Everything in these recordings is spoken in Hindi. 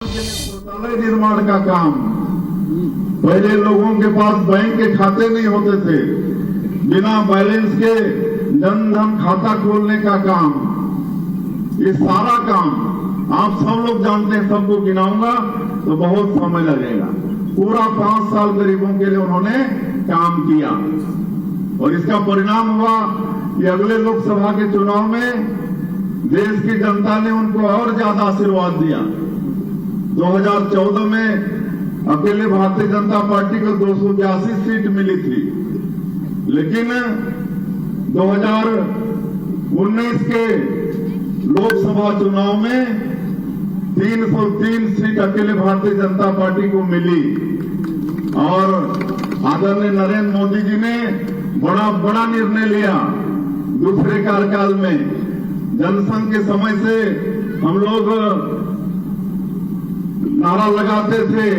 के लिए शौचालय निर्माण का काम, पहले लोगों के पास बैंक के खाते नहीं होते थे, बिना बैलेंस के जनधन खाता खोलने का काम, ये सारा काम आप सब लोग जानते हैं। सबको गिनाऊंगा तो बहुत समय लगेगा। पूरा 5 साल गरीबों के लिए उन्होंने काम किया और इसका परिणाम हुआ कि अगले लोकसभा के चुनाव में देश की जनता ने उनको और ज्यादा आशीर्वाद दिया। 2014 में अकेले भारतीय जनता पार्टी को 282 सीट मिली थी, लेकिन 2019 के लोकसभा चुनाव में 303 सीट अकेले भारतीय जनता पार्टी को मिली और आदरणीय नरेंद्र मोदी जी ने बड़ा निर्णय लिया। दूसरे कार्यकाल में जनसंघ के समय से हम लोग नारा लगाते थे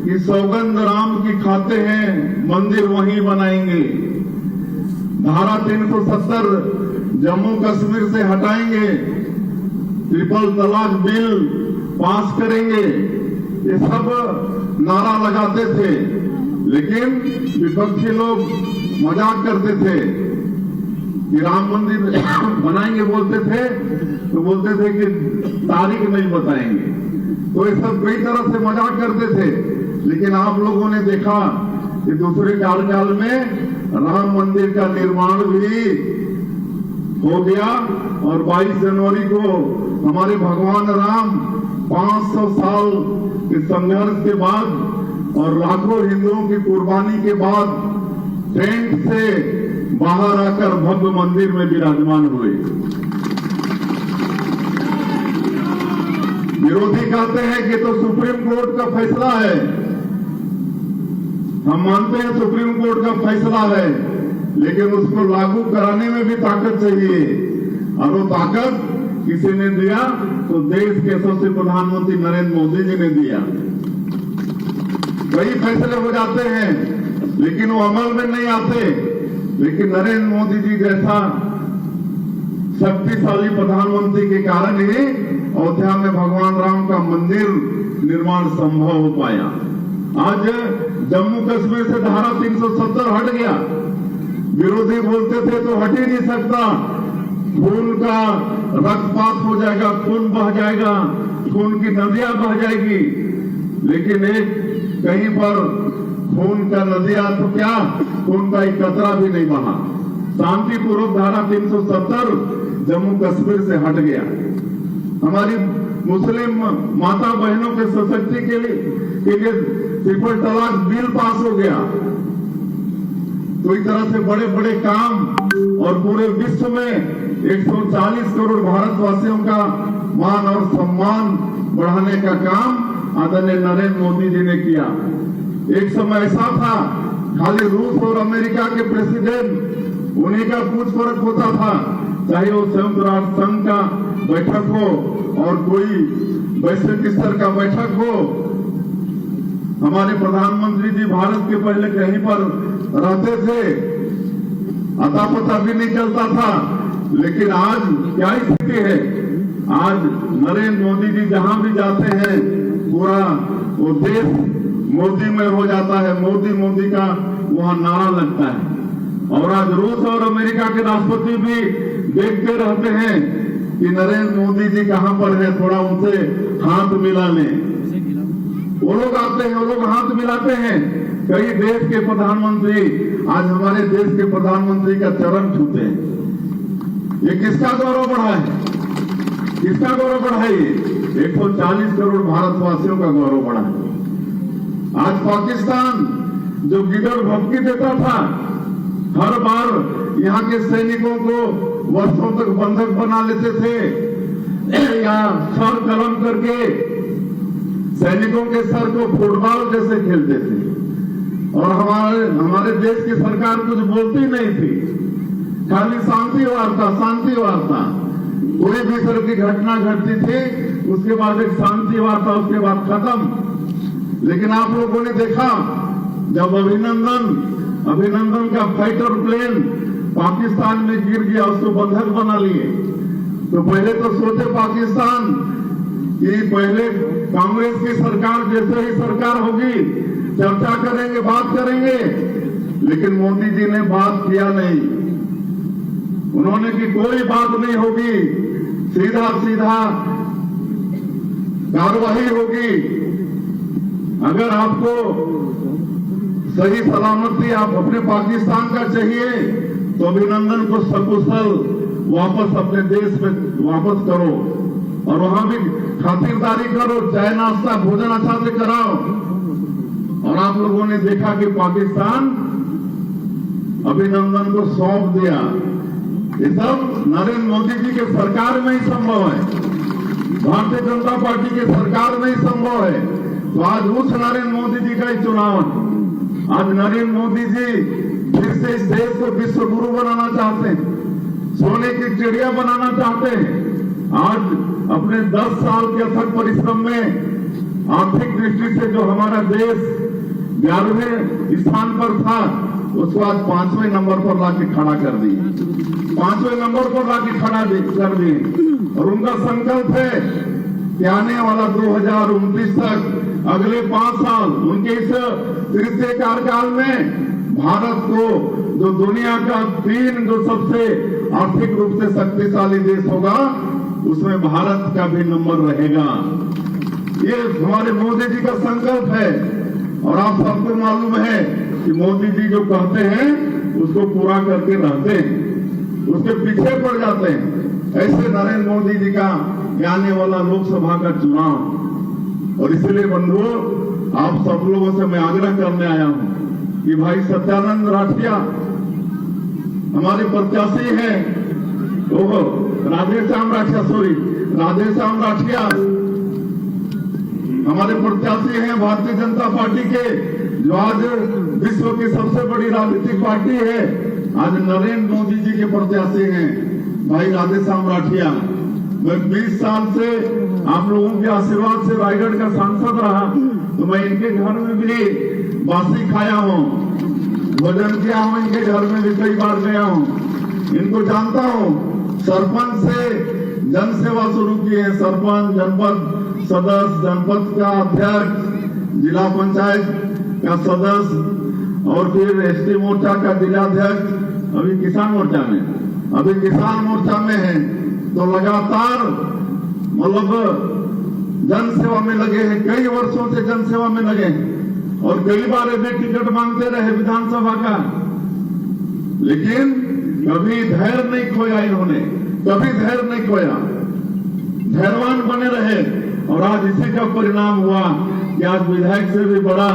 कि सौगंध राम की खाते हैं, मंदिर वहीं बनाएंगे। धारा 370 जम्मू कश्मीर से हटाएंगे, ट्रिपल तलाक बिल पास करेंगे, ये सब नारा लगाते थे। लेकिन विपक्षी लोग मजाक करते थे कि राम मंदिर बनाएंगे, बोलते थे तो बोलते थे कि तारीख नहीं बताएंगे। तो ये सब कई तरह से मजाक करते थे। लेकिन आप लोगों ने देखा कि दूसरे कार्यकाल में राम मंदिर का निर्माण भी हो गया और 22 जनवरी को हमारे भगवान राम 500 साल के संघर्ष के बाद और लाखों हिंदुओं की कुर्बानी के बाद टेंट से बाहर आकर भव्य मंदिर में विराजमान हुए। विरोधी कहते हैं कि तो सुप्रीम कोर्ट का फैसला है। हम मानते हैं सुप्रीम कोर्ट का फैसला है, लेकिन उसको लागू कराने में भी ताकत चाहिए और वो ताकत किसी ने दिया तो देश के यशस्वी प्रधानमंत्री नरेंद्र मोदी जी ने दिया। कई फैसले हो जाते हैं लेकिन वो अमल में नहीं आते। लेकिन नरेंद्र मोदी जी जैसा शक्तिशाली प्रधानमंत्री के कारण ही अयोध्या में भगवान राम का मंदिर निर्माण संभव हो पाया। आज जम्मू कश्मीर से धारा 370 हट गया। विरोधी बोलते थे तो हट ही नहीं सकता, खून का रक्तपात हो जाएगा, खून बह जाएगा, खून की नदियां बह जाएगी। लेकिन एक कहीं पर खून का नदियां तो क्या, खून का एक कतरा भी नहीं बहा। शांतिपूर्वक धारा 370 जम्मू कश्मीर से हट गया। हमारी मुस्लिम माता बहनों के सशक्ति के लिए ट्रिपल तलाक बिल पास हो गया। तो इस तरह से बड़े बड़े काम और पूरे विश्व में 140 करोड़ भारतवासियों का मान और सम्मान बढ़ाने का काम आदरणीय नरेंद्र मोदी जी ने किया। एक समय ऐसा था खाली रूस और अमेरिका के प्रेसिडेंट उन्हीं का कुछ फर्क होता था, चाहे वो संयुक्त राष्ट्र संघ का बैठक हो और कोई वैश्विक स्तर का बैठक हो। हमारे प्रधानमंत्री जी भारत के पहले कहीं पर रहते थे, अता पता भी नहीं चलता था। लेकिन आज क्या स्थिति है, आज नरेंद्र मोदी जी जहां भी जाते हैं पूरा वो देश मोदी में हो जाता है। मोदी मोदी का वहां नारा लगता है। और आज रूस और अमेरिका के राष्ट्रपति भी देखते रहते हैं कि नरेंद्र मोदी जी कहां पर है, थोड़ा उनसे हाथ मिला लें। वो लोग आते हैं, वो लोग हाथ मिलाते हैं। कई देश के प्रधानमंत्री आज हमारे देश के प्रधानमंत्री का चरण छूते हैं। ये किसका गौरव बढ़ा है, किसका गौरव बढ़ा है? ये 140 करोड़ भारतवासियों का गौरव बढ़ा है। आज पाकिस्तान जो गिदड़ भपकी देता था, हर बार यहाँ के सैनिकों को वर्षों तक बंधक बना लेते थे या सर कलम करके सैनिकों के सर को फुटबॉल जैसे खेलते थे और हमारे देश की सरकार कुछ बोलती नहीं थी, खाली शांति वार्ता। कोई भी तरह की घटना घटती थी उसके बाद एक शांति वार्ता, उसके बाद खत्म। लेकिन आप लोगों ने देखा जब अभिनंदन का फाइटर प्लेन पाकिस्तान में गिर गया, उसको बंधक बना लिए, तो पहले तो सोचे पाकिस्तान कि पहले कांग्रेस की सरकार जैसे ही सरकार होगी चर्चा करेंगे, बात करेंगे, लेकिन मोदी जी ने बात किया नहीं। उन्होंने कि कोई बात नहीं होगी, सीधा सीधा कार्रवाई होगी। अगर आपको सही सलामती आप अपने पाकिस्तान का चाहिए तो अभिनंदन को सकुशल वापस अपने देश में वापस करो और वहां भी खातिरदारी करो, चाय नाश्ता भोजन अच्छा से कराओ। और आप लोगों ने देखा कि पाकिस्तान अभिनंदन को सौंप दिया। ये सब नरेंद्र मोदी जी के सरकार में ही संभव है, भारतीय जनता पार्टी की सरकार में ही संभव है। तो आज उस नरेंद्र मोदी जी का ही चुनाव है। आज नरेंद्र मोदी जी फिर से इस देश को विश्व गुरु बनाना चाहते हैं, सोने की चिड़िया बनाना चाहते हैं। आज अपने 10 साल के अथक परिश्रम में आर्थिक दृष्टि से जो हमारा देश 11वें स्थान पर था उसको आज 5वें नंबर पर लाके खड़ा कर दिए, 5वें नंबर पर लाके खड़ा कर दिए। और उनका संकल्प है कि आने वाला 2029 तक अगले 5 साल उनके इस तृतीय कार्यकाल में भारत को जो दुनिया का 3 जो सबसे आर्थिक रूप से शक्तिशाली देश होगा उसमें भारत का भी नंबर रहेगा। ये हमारे मोदी जी का संकल्प है। और आप सबको मालूम है कि मोदी जी जो कहते हैं उसको पूरा करके रहते हैं, उसके पीछे पड़ जाते हैं। ऐसे नरेंद्र मोदी जी का आने वाला लोकसभा का चुनाव। और इसलिए बंधुओं, आप सब लोगों से मैं आग्रह करने आया हूं कि भाई सत्यानंद राठिया हमारे प्रत्याशी हैं, ओहो राधेश्याम राठिया हमारे प्रत्याशी हैं भारतीय जनता पार्टी के, जो आज विश्व की सबसे बड़ी राजनीतिक पार्टी है। आज नरेंद्र मोदी जी के प्रत्याशी हैं भाई राधेश्याम राठिया। मैं 20 साल से आप लोगों के आशीर्वाद से रायगढ़ का सांसद रहा, तो मैं इनके घर में भी बासी खाया हूँ, भोजन किया हूँ, इनके घर में भी कई बार गया हूँ, इनको जानता हूँ। सरपंच से जन सेवा शुरू की है, सरपंच, जनपद सदस्य, जनपद का अध्यक्ष, जिला पंचायत का सदस्य और फिर एसटी मोर्चा का जिलाध्यक्ष, अभी किसान मोर्चा में है। तो लगातार मतलब जन सेवा में लगे हैं, कई वर्षों से जन सेवा में लगे हैं और कई बार ऐसे टिकट मांगते रहे विधानसभा का, लेकिन कभी धैर्य नहीं खोया इन्होंने, कभी धैर्य नहीं खोया, धैर्यवान बने रहे। और आज इसी का परिणाम हुआ कि आज विधायक से भी बड़ा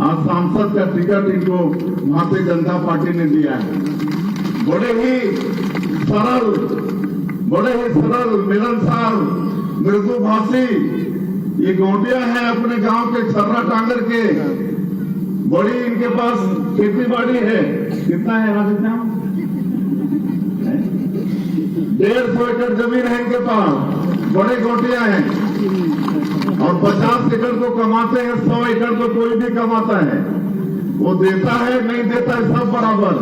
आज सांसद का टिकट इनको भारतीय जनता पार्टी ने दिया है। बड़े ही सरल, मिलनसार, मृदुभाषी ये गोटिया है, अपने गांव के छर्रा टांगर के। बड़ी इनके पास खेती बाड़ी है, कितना है राधेश्याम? 150 एकड़ जमीन है इनके पास, बड़े गोटिया हैं। और 50 एकड़ को कमाते हैं, 100 एकड़ को कोई भी कमाता है। वो देता है नहीं देता है सब बराबर,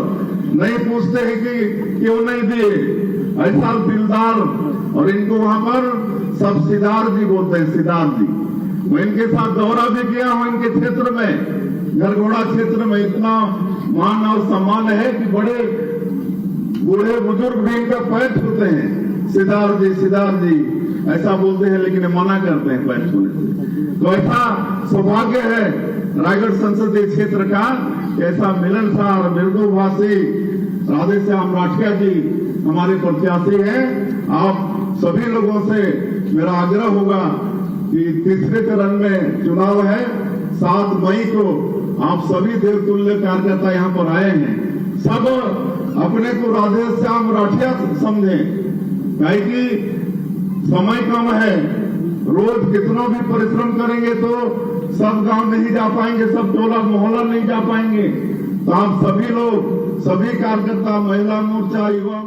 नहीं पूछते हैं कि क्यों नहीं दिए। ऐसा दिलदार, और इनको वहां पर सब सिदार जी बोलते हैं, सिदार जी। मैं इनके साथ दौरा भी किया हूं, इनके क्षेत्र में, गरगोड़ा क्षेत्र में इतना मान और सम्मान है कि बड़े बूढ़े बुजुर्ग भी इनका पैर छूते हैं, सिदार जी ऐसा बोलते हैं, लेकिन मना करते हैं पैर छूने से। तो ऐसा सौभाग्य है रायगढ़ संसदीय क्षेत्र का, ऐसा मिलनसार, मृदुभाषी राधेश्याम राठिया जी हमारे प्रत्याशी हैं। आप सभी लोगों से मेरा आग्रह होगा कि तीसरे चरण में चुनाव है, 7 मई को आप सभी देवतुल्य कार्यकर्ता यहाँ पर आए हैं। सब अपने को राधेश्याम राठिया समझें, क्योंकि समय कम है, रोज कितना भी परिश्रम करेंगे तो सब गांव नहीं जा पाएंगे, सब टोला मोहल्ला नहीं जा पाएंगे। तो आप सभी लोग, सभी कार्यकर्ता, महिला मोर्चा, युवा